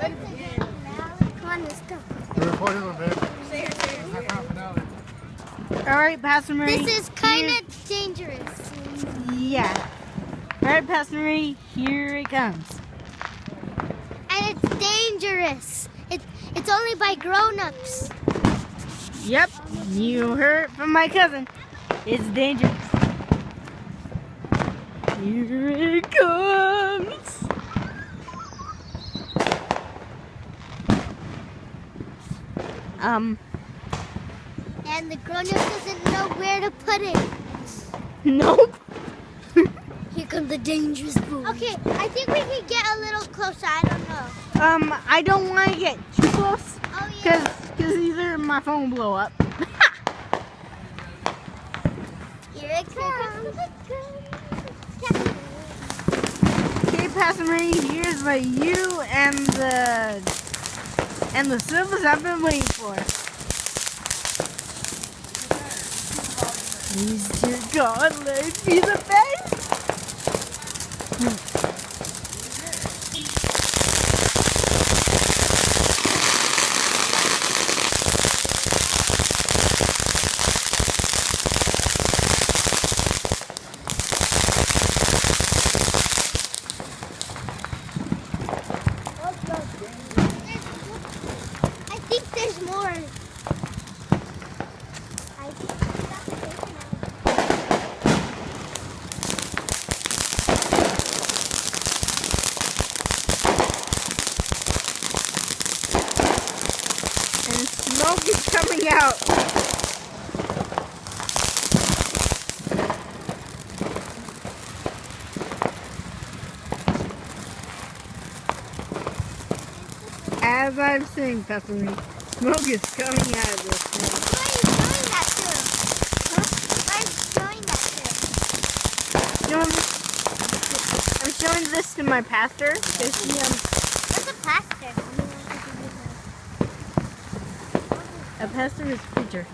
Come on, let's go. We're recording a little bit. All right, Pastor Marie. This is kind of dangerous. Yeah. All right, Pastor Marie, here it comes. And it's dangerous. It's only by grown-ups. Yep, you heard from my cousin. It's dangerous. Here it comes. And the grown-up doesn't know where to put it. Nope. Here comes the dangerous boom. Okay, I think we can get a little closer. I don't know. I don't want to get too close. Oh, yeah. Cause either my phone will blow up. Here it comes. Okay, Pastor Marie, here's what you and the service I've been waiting for. Please, dear God, let it be the best. I think there's more. And smoke is coming out. As I'm saying, Pastor Marie, smoke is coming out of this thing. Why are you showing that to him? Huh? Why are you showing that to him? I'm showing this to my pastor. Because he, What's a pastor? a pastor is a preacher.